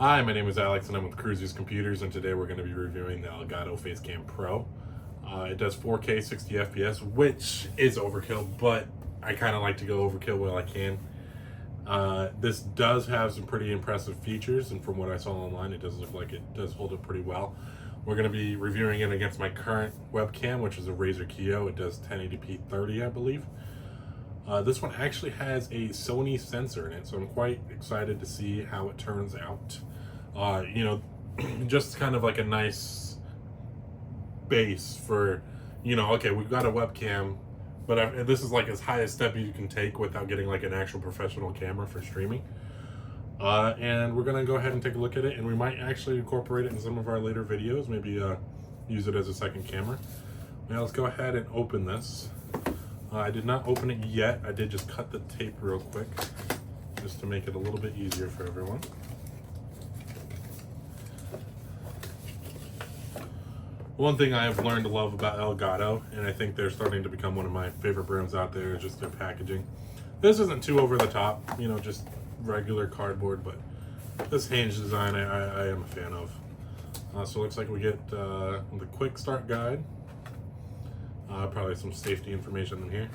Hi, my name is Alex and I'm with Cruises Computers, and today we're going to be reviewing the Elgato Facecam Pro. It does 4K 60 FPS, which is overkill, but I kind of like to go overkill while I can. This does have some pretty impressive features, and from what I saw online, it does look like it does hold up pretty well. We're going to be reviewing it against my current webcam, which is a Razer Kiyo. It does 1080p 30, I believe. This one actually has a Sony sensor in it, so I'm quite excited to see how it turns out. You know, just kind of like a nice base for, okay, we've got a webcam, but this is like as high a step you can take without getting like an actual professional camera for streaming. And we're gonna go ahead and take a look at it, and we might actually incorporate it in some of our later videos, maybe use it as a second camera. Now let's go ahead and open this. I did not open it yet. I did just cut the tape real quick, just to make it a little bit easier for everyone. One thing I've learned to love about Elgato, and I think they're starting to become one of my favorite brands out there, is just their packaging. This isn't too over the top, just regular cardboard, but this hinge design I am a fan of. So it looks like we get the quick start guide. Probably some safety information in here.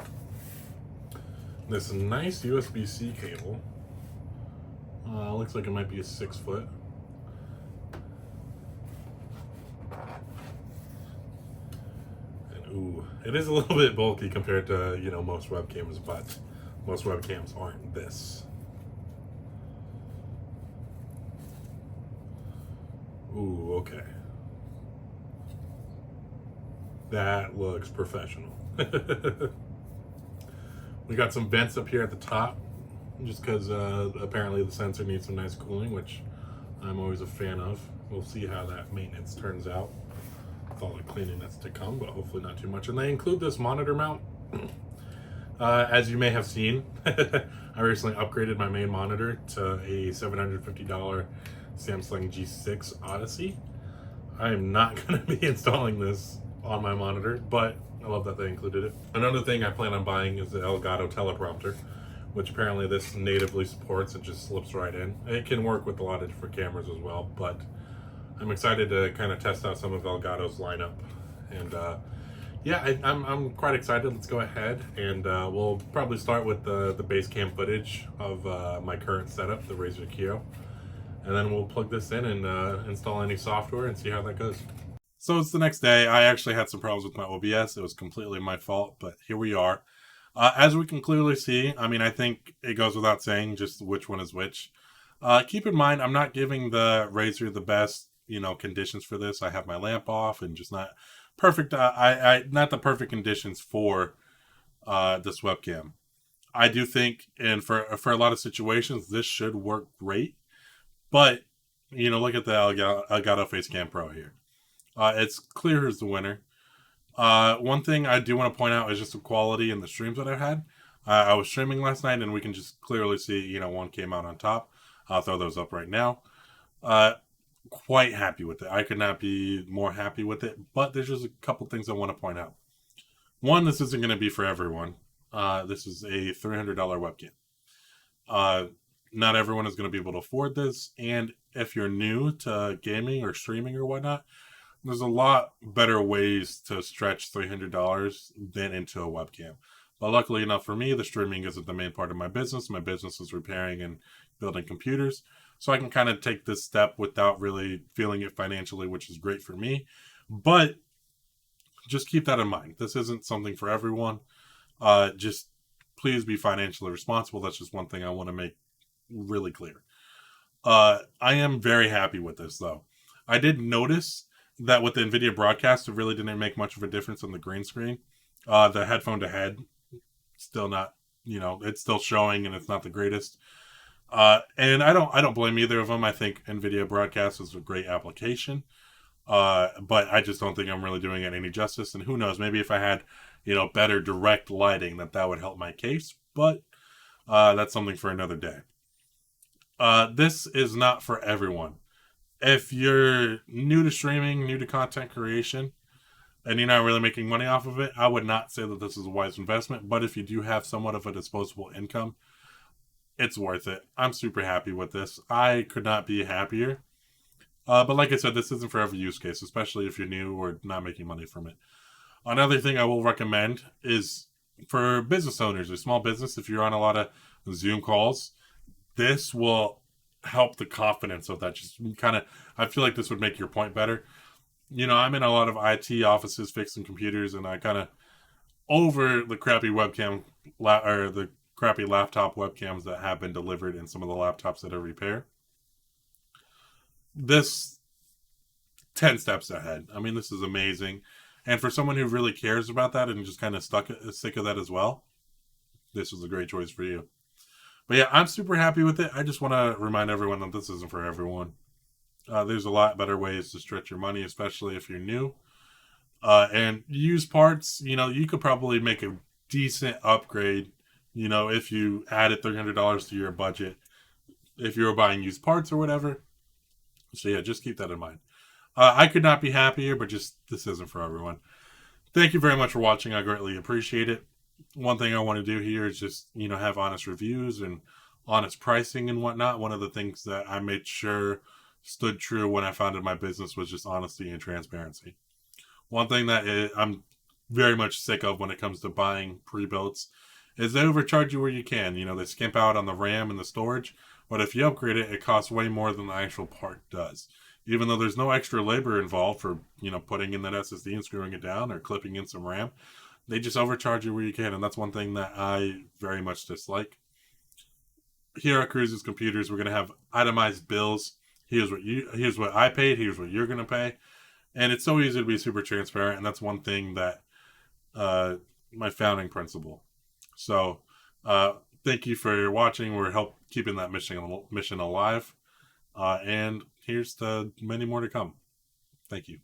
This nice USB-C cable. Looks like it might be a 6-foot. And ooh, it is a little bit bulky compared to most webcams, but most webcams aren't this. Ooh, okay. That looks professional. We got some vents up here at the top, just because apparently the sensor needs some nice cooling, which I'm always a fan of. We'll see how that maintenance turns out with all the cleaning that's to come, but hopefully not too much. And they include this monitor mount. As you may have seen, I recently upgraded my main monitor to a $750 Samsung G6 Odyssey. I am not going to be installing this on my monitor, but I love that they included it. Another thing I plan on buying is the Elgato teleprompter, which apparently this natively supports. It just slips right in. It can work with a lot of different cameras as well, but I'm excited to kind of test out some of Elgato's lineup. And yeah, I'm quite excited. Let's go ahead and we'll probably start with the base cam footage of my current setup, the Razer Kiyo. And then we'll plug this in and install any software and see how that goes. So it's the next day. I actually had some problems with my OBS. It was completely my fault, but here we are. As we can clearly see, I think it goes without saying just which one is which. Keep in mind, I'm not giving the Razer the best, conditions for this. I have my lamp off and just not perfect. Not the perfect conditions for this webcam. I do think, and for a lot of situations, this should work great. But look at the Elgato Facecam Pro here. It's clear who's the winner. One thing I do want to point out is just the quality in the streams that I've had. I was streaming last night, and we can just clearly see, one came out on top. I'll throw those up right now. Quite happy with it. I could not be more happy with it, but there's just a couple things I want to point out. One, this isn't going to be for everyone. This is a $300 webcam. Not everyone is going to be able to afford this, and if you're new to gaming or streaming or whatnot, there's a lot better ways to stretch $300 than into a webcam. But luckily enough for me, the streaming isn't the main part of my business. My business is repairing and building computers. So I can kind of take this step without really feeling it financially, which is great for me. But just keep that in mind. This isn't something for everyone. Just please be financially responsible. That's just one thing I want to make really clear. I am very happy with this, though. I did notice that with the NVIDIA broadcast, it really didn't make much of a difference on the green screen. The headphone to head, still not, it's still showing and it's not the greatest. And I don't blame either of them. I think NVIDIA broadcast is a great application. But I just don't think I'm really doing it any justice. And who knows, maybe if I had, better direct lighting, that would help my case. But that's something for another day. This is not for everyone. If you're new to streaming, new to content creation, and you're not really making money off of it, I would not say that this is a wise investment. But if you do have somewhat of a disposable income, It's worth it. I'm super happy with this. I could not be happier. But like I said, this isn't for every use case, especially if you're new or not making money from it. Another thing I will recommend is for business owners or small business, if you're on a lot of Zoom calls, this will help the confidence of that. Just kind of, I feel like this would make your point better. I'm in a lot of IT offices fixing computers, and I kind of over the crappy webcam or the crappy laptop webcams that have been delivered in some of the laptops that I repair. This 10 steps ahead. I mean, this is amazing. And for someone who really cares about that and just kind of sick of that as well, this was a great choice for you. But yeah, I'm super happy with it. I just want to remind everyone that this isn't for everyone. There's a lot better ways to stretch your money, especially if you're new. And used parts, you could probably make a decent upgrade, if you added $300 to your budget, if you were buying used parts or whatever. So yeah, just keep that in mind. I could not be happier, but just this isn't for everyone. Thank you very much for watching. I greatly appreciate it. One thing I want to do here is just, have honest reviews and honest pricing and whatnot. One of the things that I made sure stood true when I founded my business was just honesty and transparency. One thing that I'm very much sick of when it comes to buying pre-builts is they overcharge you where you can. They skimp out on the RAM and the storage, but if you upgrade it, it costs way more than the actual part does. Even though there's no extra labor involved for, putting in that SSD and screwing it down or clipping in some RAM, they just overcharge you where you can, and that's one thing that I very much dislike. Here at Cruises Computers, we're going to have itemized bills. Here's what I paid, here's what you're going to pay. And it's so easy to be super transparent, and that's one thing that my founding principle. So, thank you for watching. We're help keeping that mission alive, and here's the many more to come. Thank you.